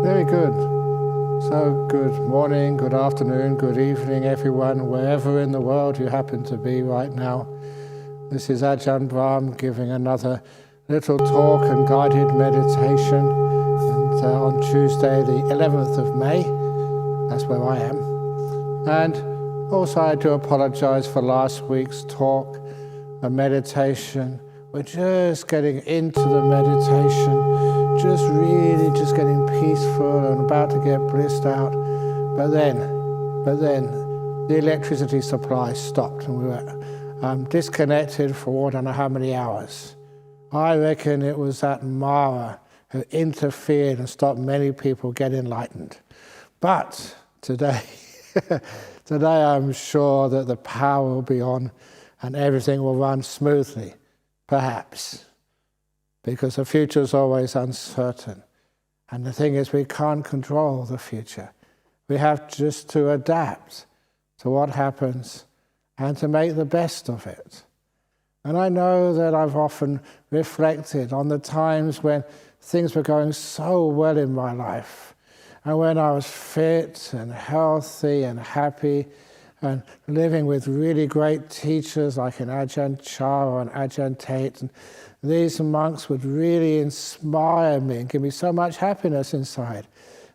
Very good. So good morning, good afternoon, good evening, everyone, wherever in the world you happen to be right now. This is Ajahn Brahm giving another little talk and guided meditation. And on Tuesday, the 11th of May, that's where I am. And also I do apologize for last week's talk, a meditation. We're just getting into the meditation, just getting peaceful and about to get blissed out. But then the electricity supply stopped and we were disconnected for I don't know how many hours. I reckon it was that Mara who interfered and stopped many people getting enlightened. But today, today I'm sure that the power will be on and everything will run smoothly, perhaps, because the future is always uncertain. And the thing is, we can't control the future. We have just to adapt to what happens and to make the best of it. And I know that I've often reflected on the times when things were going so well in my life, and when I was fit and healthy and happy and living with really great teachers like an Ajahn Chah and Ajahn Tate. And these monks would really inspire me and give me so much happiness inside.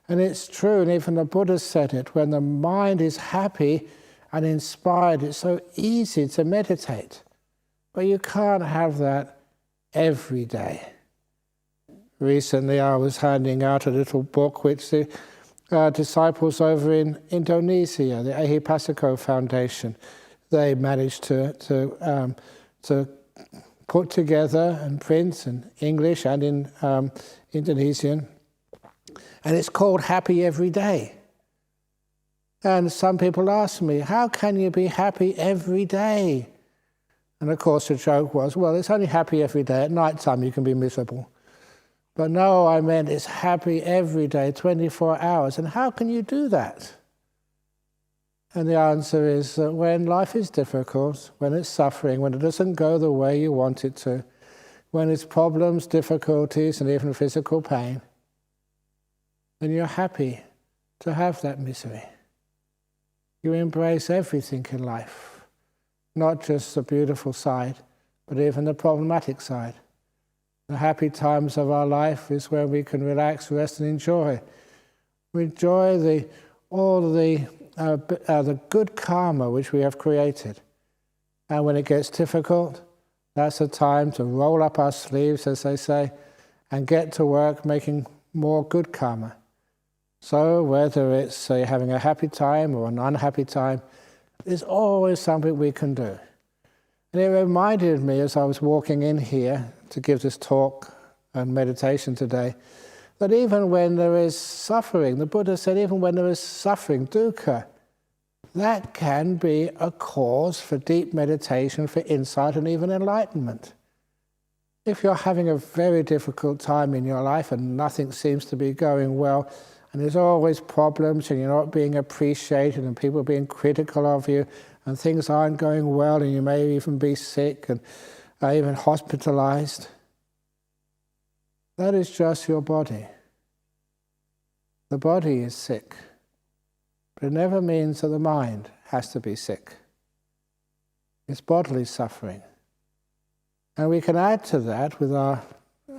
And it's true, and even the Buddha said it, when the mind is happy and inspired, it's so easy to meditate. But you can't have that every day. Recently I was handing out a little book which the disciples over in Indonesia, the Ehipasiko Foundation, they managed to put together and print in English and in Indonesian. And it's called Happy Every Day. And some people ask me, how can you be happy every day? And of course the joke was, well, it's only happy every day. At night time you can be miserable. But no, I meant it's happy every day, 24 hours. And how can you do that? And the answer is that when life is difficult, when it's suffering, when it doesn't go the way you want it to, when it's problems, difficulties, and even physical pain, then you're happy to have that misery. You embrace everything in life, not just the beautiful side, but even the problematic side. The happy times of our life is where we can relax, rest, and enjoy. We enjoy all the good karma which we have created. And when it gets difficult, that's a time to roll up our sleeves, as they say, and get to work making more good karma. So whether it's having a happy time or an unhappy time, there's always something we can do. And it reminded me as I was walking in here to give this talk and meditation today, that even when there is suffering, the Buddha said even when there is suffering, dukkha, that can be a cause for deep meditation, for insight and even enlightenment. If you're having a very difficult time in your life and nothing seems to be going well, and there's always problems and you're not being appreciated and people are being critical of you and things aren't going well and you may even be sick and even hospitalized, that is just your body. The body is sick, but it never means that the mind has to be sick. It's bodily suffering. And we can add to that with our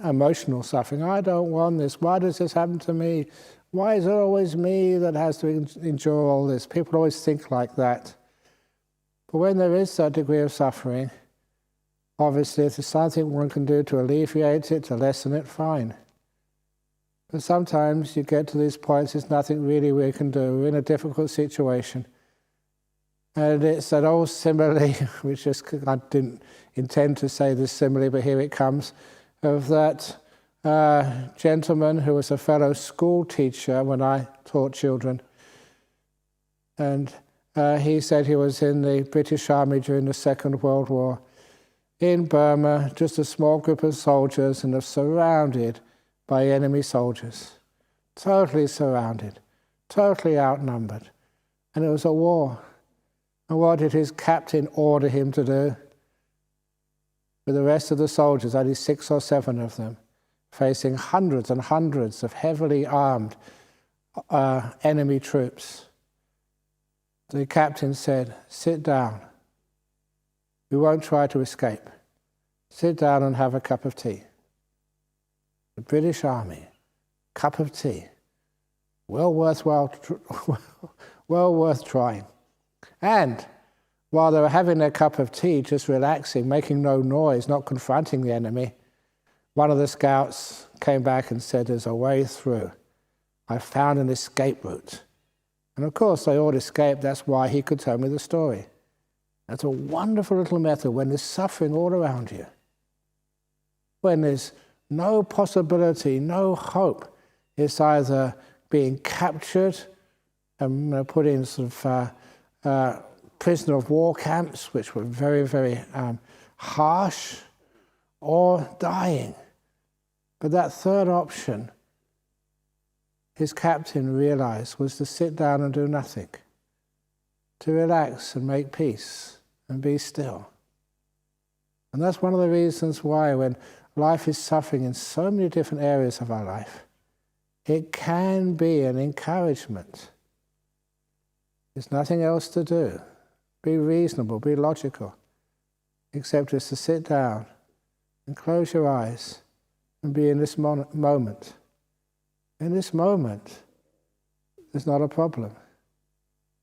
emotional suffering. I don't want this. Why does this happen to me? Why is it always me that has to endure all this? People always think like that. But when there is that degree of suffering, obviously if there's something one can do to alleviate it, to lessen it, fine. But sometimes you get to these points, there's nothing really we can do. We're in a difficult situation. And it's that old simile, which I didn't intend to say this simile, but here it comes, of that gentleman who was a fellow school teacher when I taught children. And he said he was in the British Army during the Second World War. In Burma, just a small group of soldiers and they're surrounded by enemy soldiers. Totally surrounded, totally outnumbered. And it was a war. And what did his captain order him to do? With the rest of the soldiers, only 6 or 7 of them, facing hundreds and hundreds of heavily armed enemy troops. The captain said, "Sit down. We won't try to escape. Sit down and have a cup of tea." The British Army, cup of tea, well worth trying. And while they were having their cup of tea, just relaxing, making no noise, not confronting the enemy, one of the scouts came back and said, "There's a way through. I found an escape route." And of course, they all escaped. That's why he could tell me the story. That's a wonderful little method when there's suffering all around you. When there's no possibility, no hope. It's either being captured and put in sort of prisoner of war camps, which were very, very harsh, or dying. But that third option, his captain realized, was to sit down and do nothing, to relax and make peace and be still. And that's one of the reasons why when life is suffering in so many different areas of our life, it can be an encouragement. There's nothing else to do. Be reasonable, be logical, except just to sit down and close your eyes and be in this moment. In this moment, there's not a problem.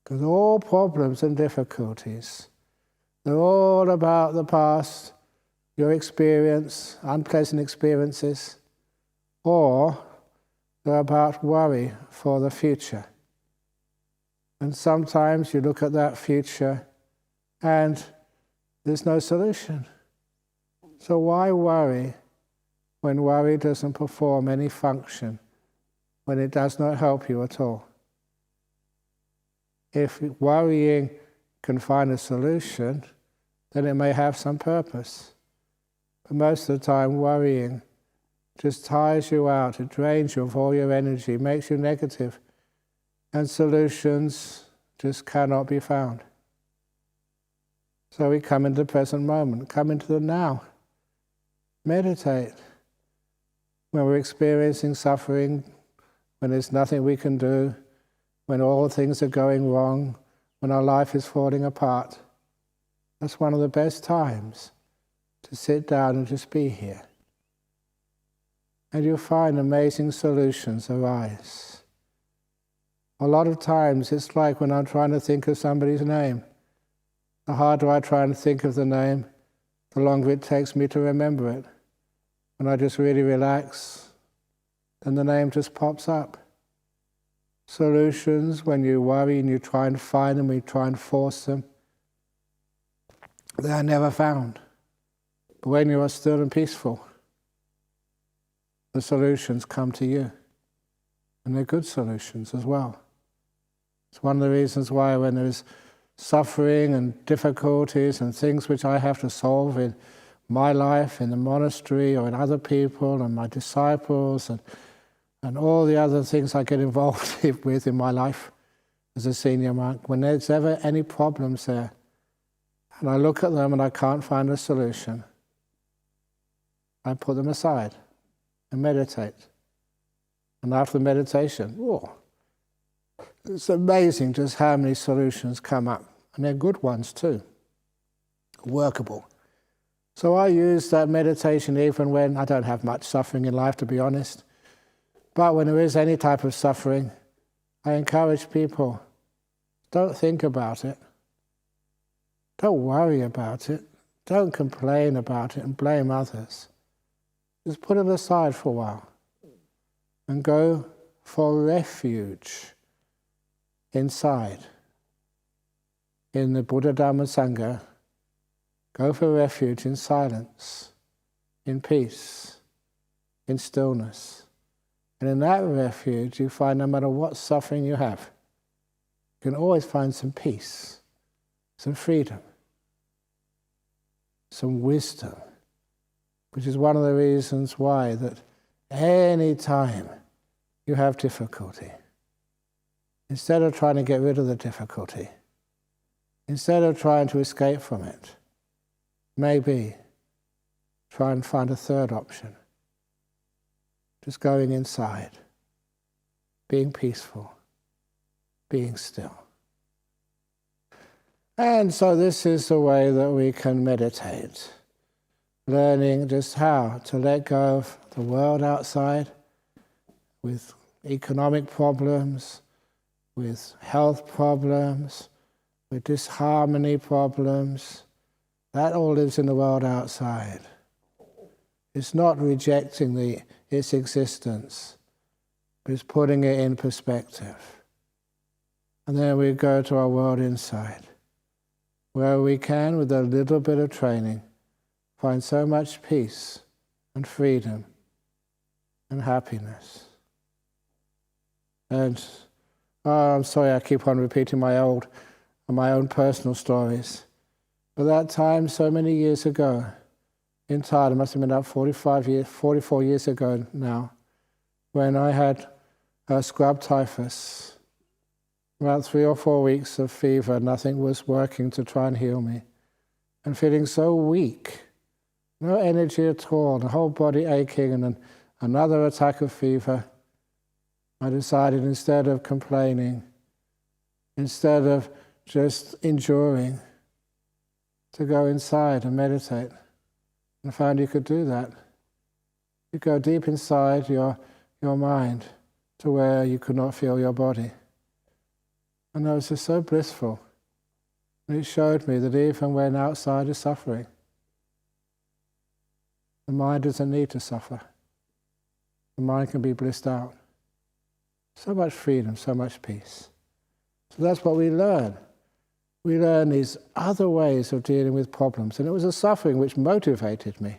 Because all problems and difficulties, they're all about the past, your experience, unpleasant experiences, or they're about worry for the future. And sometimes you look at that future and there's no solution. So why worry when worry doesn't perform any function, when it does not help you at all? If worrying can find a solution, then it may have some purpose. But most of the time, worrying just tires you out, it drains you of all your energy, makes you negative, and solutions just cannot be found. So we come into the present moment, come into the now. Meditate. When we're experiencing suffering, when there's nothing we can do, when all things are going wrong, when our life is falling apart, that's one of the best times to sit down and just be here. And you'll find amazing solutions arise. A lot of times it's like when I'm trying to think of somebody's name. The harder I try and think of the name, the longer it takes me to remember it. When I just really relax, then the name just pops up. Solutions, when you worry and you try and find them, you try and force them, they are never found. But when you are still and peaceful, the solutions come to you. And they're good solutions as well. It's one of the reasons why when there's suffering and difficulties and things which I have to solve in my life, in the monastery, or in other people and my disciples, and all the other things I get involved with in my life as a senior monk, when there's ever any problems there, and I look at them and I can't find a solution, I put them aside and meditate. And after the meditation, it's amazing just how many solutions come up. And they're good ones too, workable. So I use that meditation even when I don't have much suffering in life, to be honest. But when there is any type of suffering, I encourage people, don't think about it. Don't worry about it. Don't complain about it and blame others. Just put it aside for a while and go for refuge inside. In the Buddha, Dhamma, Sangha, go for refuge in silence, in peace, in stillness. And in that refuge, you find no matter what suffering you have, you can always find some peace, some freedom, some wisdom, which is one of the reasons why that any time you have difficulty, instead of trying to get rid of the difficulty, instead of trying to escape from it, maybe try and find a third option. Just going inside being peaceful, being still. And so this is the way that we can meditate, learning just how to let go of the world outside with economic problems, with health problems, with disharmony problems. That all lives in the world outside. It's not rejecting its existence, but it's putting it in perspective. And then we go to our world inside, where we can, with a little bit of training, find so much peace and freedom and happiness. And I'm sorry I keep on repeating my own personal stories. But that time, so many years ago, in Thailand, it must have been about 44 years ago now, when I had scrub typhus. About 3 or 4 weeks of fever, nothing was working to try and heal me. And feeling so weak, no energy at all, the whole body aching, and then another attack of fever. I decided, instead of complaining, instead of just enduring, to go inside and meditate. And I found you could do that. You go deep inside your mind to where you could not feel your body. And that was just so blissful. And it showed me that even when outside is suffering, the mind doesn't need to suffer. The mind can be blissed out. So much freedom, so much peace. So that's what we learn. We learn these other ways of dealing with problems. And it was a suffering which motivated me,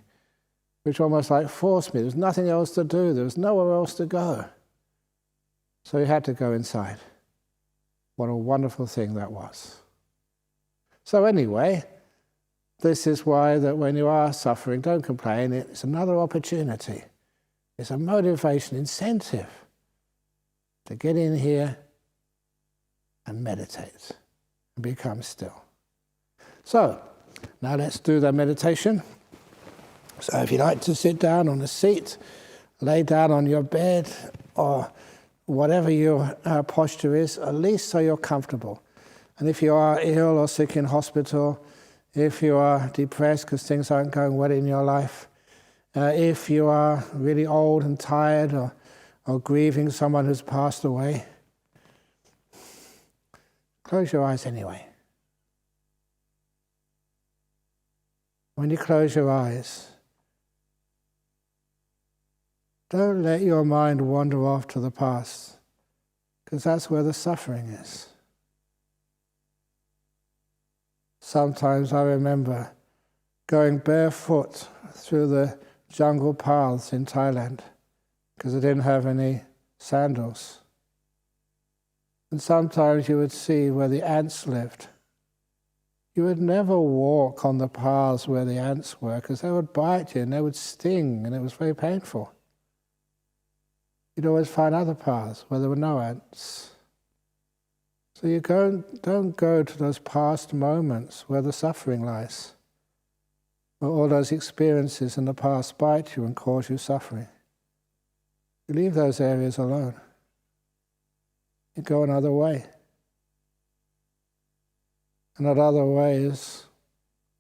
which almost like forced me. There was nothing else to do. There was nowhere else to go. So you had to go inside. What a wonderful thing that was. So anyway, this is why that when you are suffering, don't complain. It's another opportunity. It's a motivation, incentive to get in here and meditate and become still. So, now let's do the meditation. So if you like to sit down on a seat, lay down on your bed, or whatever your posture is, at least so you're comfortable. And if you are ill or sick in hospital, if you are depressed because things aren't going well in your life, if you are really old and tired, or grieving someone who's passed away, close your eyes anyway. When you close your eyes, don't let your mind wander off to the past, because that's where the suffering is. Sometimes I remember going barefoot through the jungle paths in Thailand, because I didn't have any sandals. And sometimes you would see where the ants lived. You would never walk on the paths where the ants were, because they would bite you and they would sting, and it was very painful. You'd always find other paths where there were no ants. So you don't go to those past moments where the suffering lies, where all those experiences in the past bite you and cause you suffering. You leave those areas alone. You go another way. And that other way is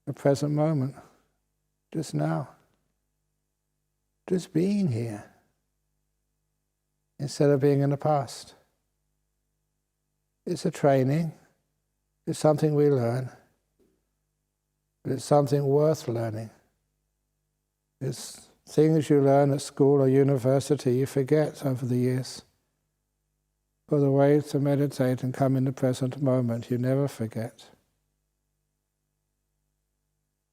the present moment, just now. Just being here, instead of being in the past. It's a training. It's something we learn. But it's something worth learning. It's things you learn at school or university you forget over the years. But the way to meditate and come in the present moment, you never forget.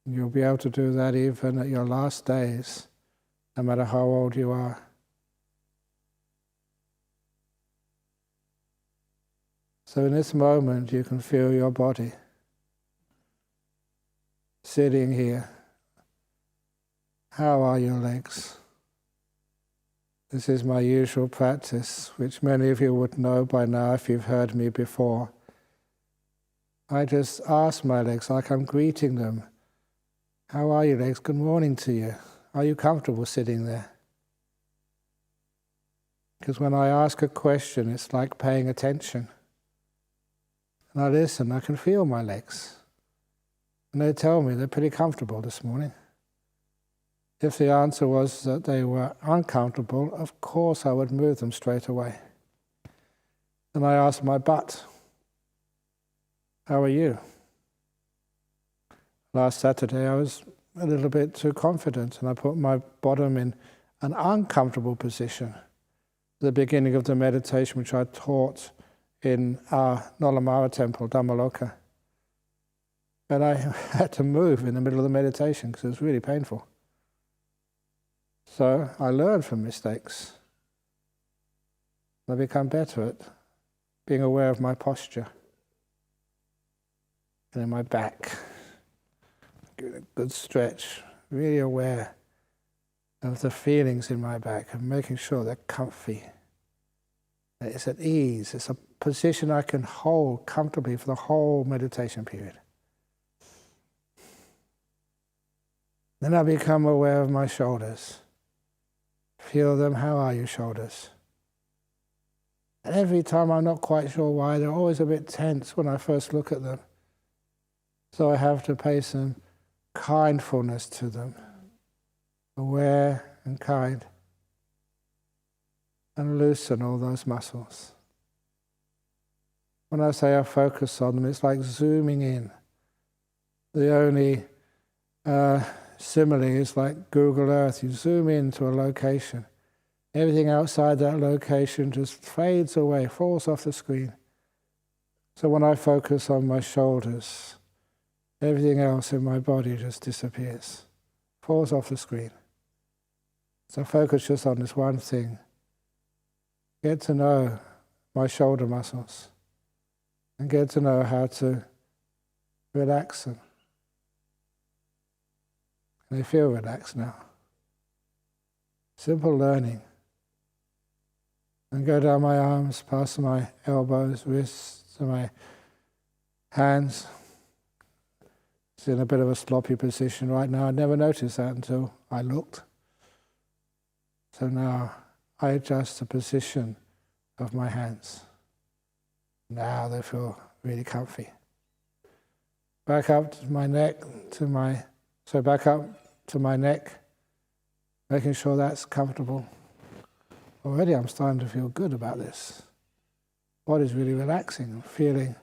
You'll be able to do that even at your last days, no matter how old you are. So in this moment, you can feel your body sitting here. How are your legs? This is my usual practice, which many of you would know by now if you've heard me before. I just ask my legs like I'm greeting them. How are your legs? Good morning to you. Are you comfortable sitting there? Because when I ask a question, it's like paying attention. And I listen, I can feel my legs. And they tell me they're pretty comfortable this morning. If the answer was that they were uncomfortable, of course I would move them straight away. And I asked my butt, how are you? Last Saturday I was a little bit too confident and I put my bottom in an uncomfortable position. The beginning of the meditation which I taught in our Nolamara temple, Dhammaloka. And I had to move in the middle of the meditation because it was really painful. So I learned from mistakes. I become better at being aware of my posture and in my back. Give it a good stretch, really aware of the feelings in my back and making sure they're comfy. That it's at ease. It's a position I can hold comfortably for the whole meditation period. Then I become aware of my shoulders. Feel them. How are your shoulders? And every time I'm not quite sure why, they're always a bit tense when I first look at them. So I have to pay some kindfulness to them. Aware and kind. And loosen all those muscles. When I say I focus on them, it's like zooming in. The only simile is like Google Earth. You zoom into a location. Everything outside that location just fades away, falls off the screen. So when I focus on my shoulders, everything else in my body just disappears, falls off the screen. So focus just on this one thing. Get to know my shoulder muscles and get to know how to relax them. They feel relaxed now. Simple learning. And go down my arms, past my elbows, wrists, to my hands. It's in a bit of a sloppy position right now. I never noticed that until I looked. So now I adjust the position of my hands. Now they feel really comfy. Back up to my neck, back up to my neck, making sure that's comfortable. Already I'm starting to feel good about this. Body's really relaxing and feeling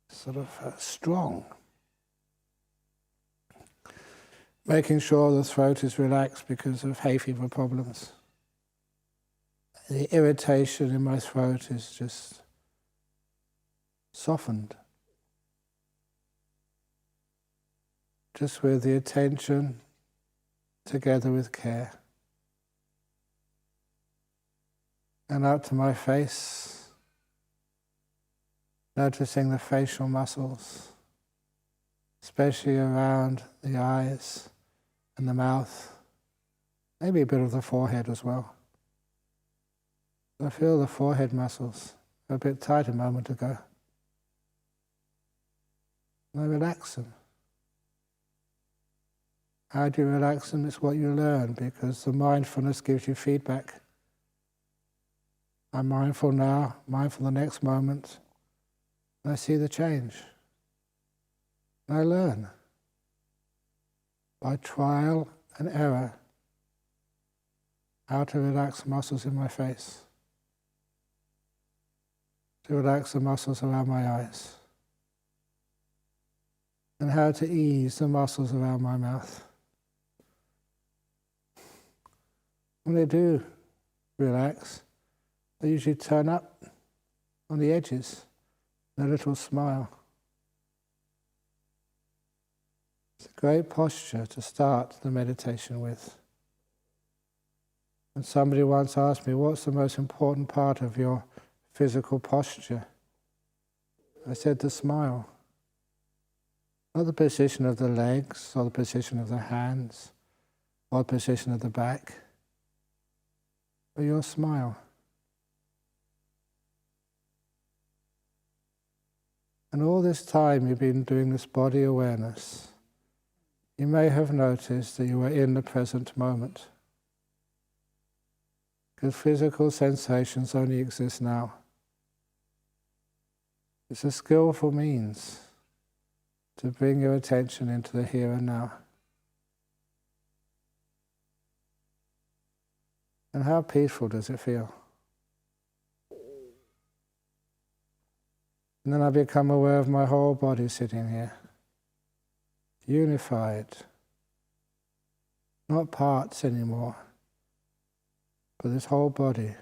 sort of strong. Making sure the throat is relaxed because of hay fever problems. The irritation in my throat is just softened. Just with the attention together with care. And up to my face, noticing the facial muscles, especially around the eyes and the mouth, maybe a bit of the forehead as well. I feel the forehead muscles a bit tight a moment ago. And I relax them. How do you relax them? It's what you learn, because the mindfulness gives you feedback. I'm mindful now, mindful the next moment, and I see the change. And I learn by trial and error how to relax the muscles in my face, to relax the muscles around my eyes, and how to ease the muscles around my mouth. When they do relax, they usually turn up on the edges, a little smile. It's a great posture to start the meditation with. And somebody once asked me, what's the most important part of your physical posture? I said the smile. Not the position of the legs, or the position of the hands, or the position of the back, but your smile. And all this time you've been doing this body awareness, you may have noticed that you were in the present moment. because physical sensations only exist now. It's a skillful means to bring your attention into the here and now. And how peaceful does it feel? And then I become aware of my whole body sitting here, unified, not parts anymore, but this whole body,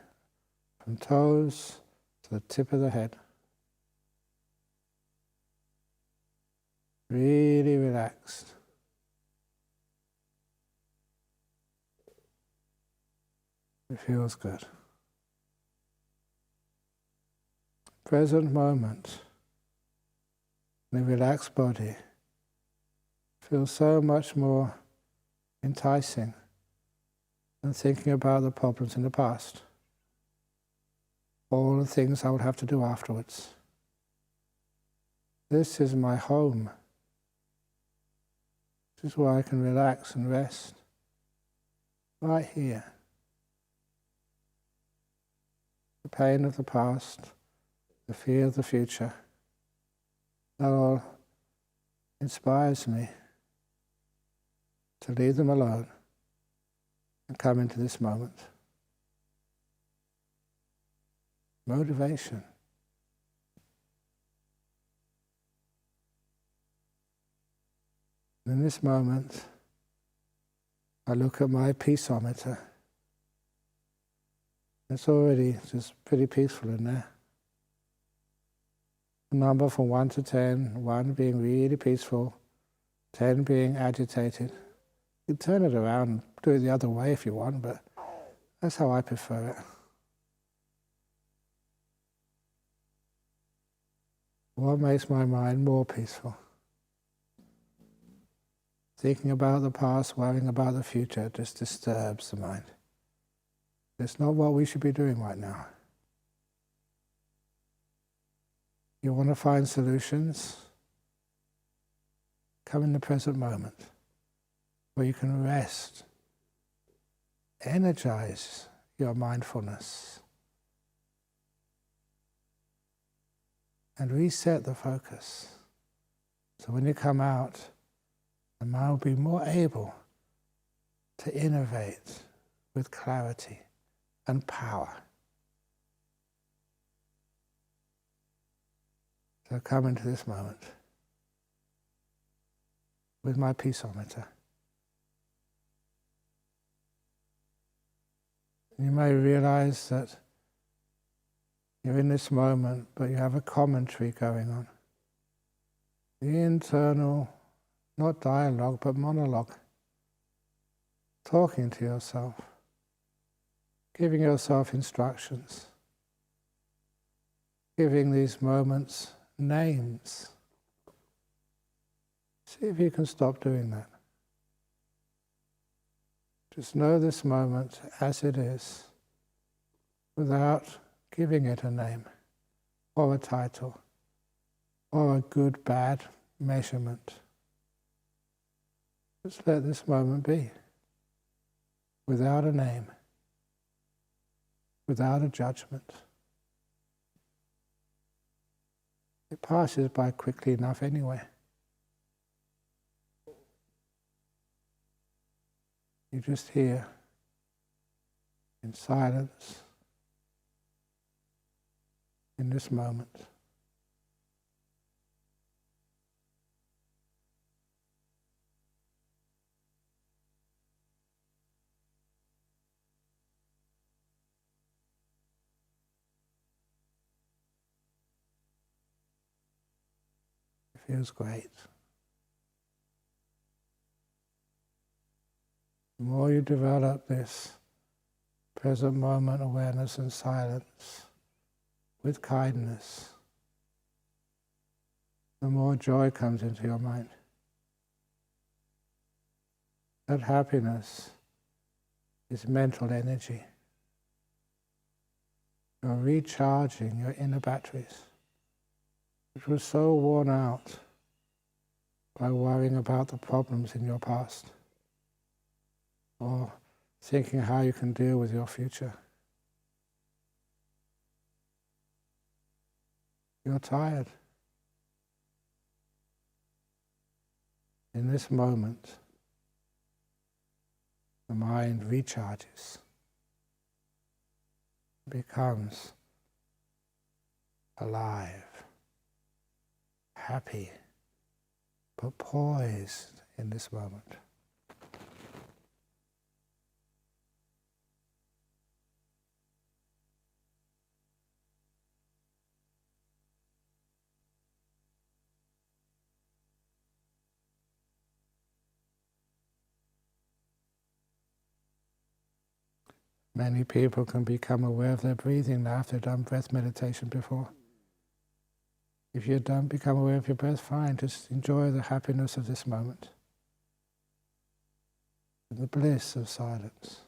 from toes to the tip of the head. Really relaxed. It feels good. Present moment, the relaxed body feels so much more enticing than thinking about the problems in the past, all the things I would have to do afterwards. This is my home. This is where I can relax and rest, right here. The pain of the past, the fear of the future, that all inspires me to leave them alone and come into this moment. Motivation. In this moment, I look at my peaceometer. It's already just pretty peaceful in there. A number from 1 to 10, 1 being really peaceful, 10 being agitated. You can turn it around and do it the other way if you want, but that's how I prefer it. What makes my mind more peaceful? Thinking about the past, worrying about the future just disturbs the mind. It's not what we should be doing right now. You want to find solutions? Come in the present moment, where you can rest, energize your mindfulness, and reset the focus. So when you come out, the mind will be more able to innovate with clarity and power. So come into this moment with my peaceometer. You may realize that you're in this moment, but you have a commentary going on. The internal, not dialogue, but monologue. Talking to yourself. Giving yourself instructions. Giving these moments names. See if you can stop doing that. Just know this moment as it is, without giving it a name, or a title, or a good, bad measurement. Just let this moment be, without a name, without a judgment. It passes by quickly enough anyway. You just hear in silence, in this moment. It feels great. The more you develop this present moment awareness and silence with kindness, the more joy comes into your mind. That happiness is mental energy. You're recharging your inner batteries, which were so worn out by worrying about the problems in your past, or thinking how you can deal with your future. you're tired. In this moment, the mind recharges, becomes alive, happy, but poised in this moment. Many people can become aware of their breathing now if they've done breath meditation before. If you don't become aware of your breath, fine, just enjoy the happiness of this moment, the bliss of silence.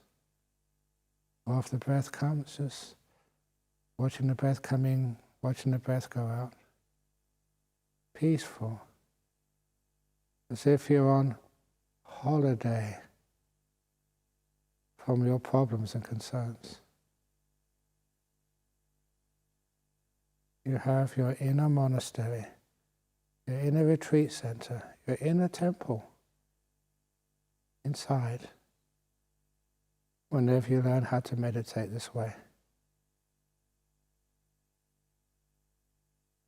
Or if the breath comes, just watching the breath come in, watching the breath go out. Peaceful, as if you're on holiday from your problems and concerns. You have your inner monastery, your inner retreat center, your inner temple inside, whenever you learn how to meditate this way.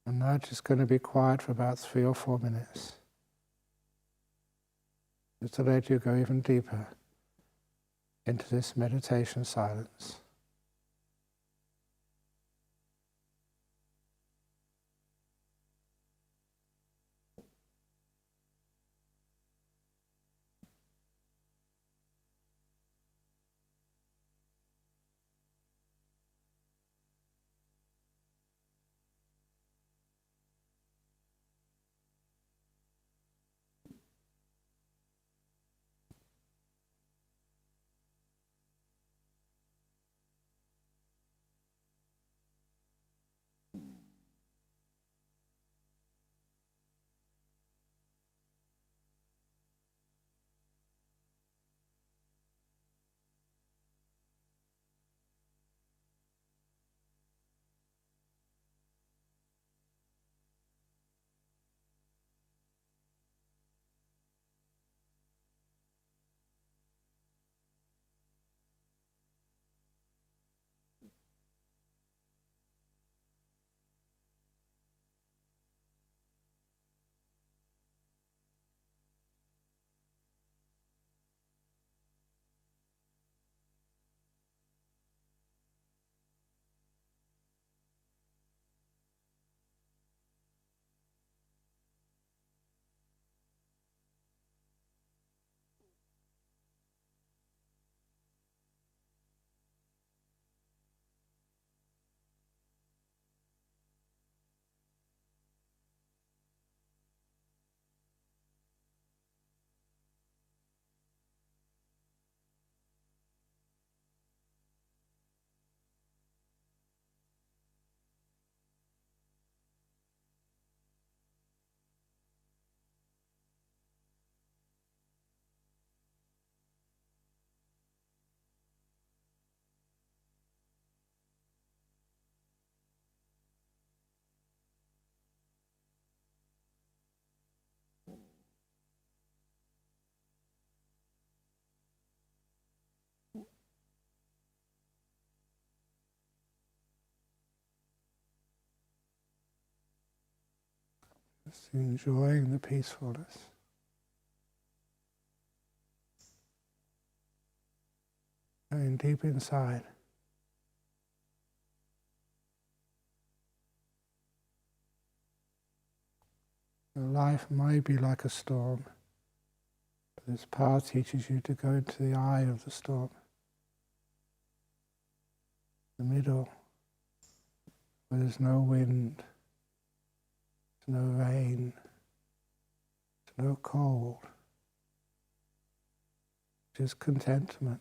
And now just going to be quiet for about 3 or 4 minutes, just to let you go even deeper into this meditation silence. Just enjoying the peacefulness. Going deep inside. Your life may be like a storm, but this path teaches you to go into the eye of the storm, the middle, where there's no wind, there's no rain, there's no cold, just contentment,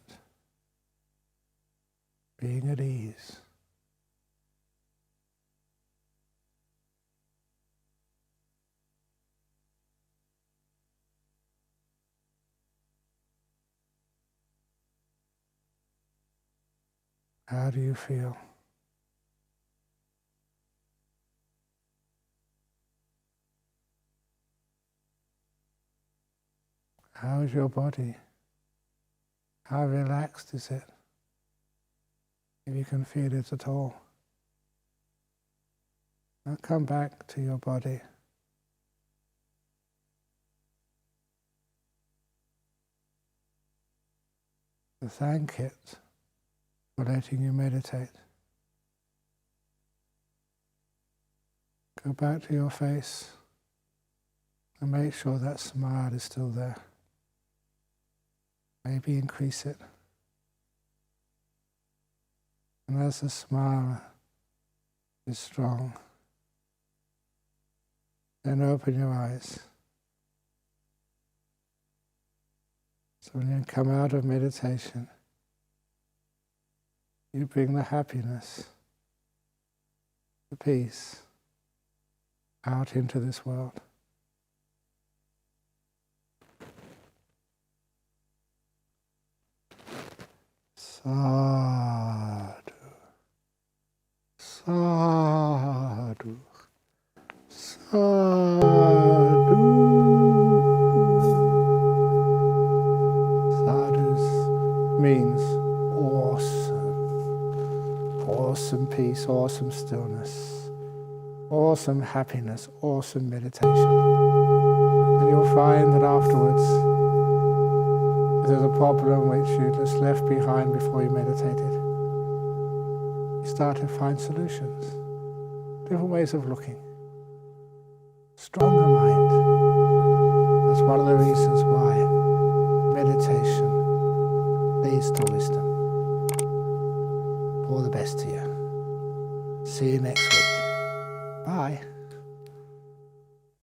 being at ease. How do you feel? How is your body? How relaxed is it? If you can feel it at all. Now come back to your body. To thank it for letting you meditate. Go back to your face and make sure that smile is still there. Maybe increase it. And as the smile is strong, then open your eyes. So when you come out of meditation, you bring the happiness, the peace, out into this world. Sadhu, sadhu, sadhu. Sadhu means awesome. Awesome peace, awesome stillness, awesome happiness, awesome meditation. And you'll find that afterwards, if there's a problem which you just left behind before you meditated, you start to find solutions, different ways of looking. Stronger mind. That's one of the reasons why meditation leads to wisdom. All the best to you. See you next week. Bye.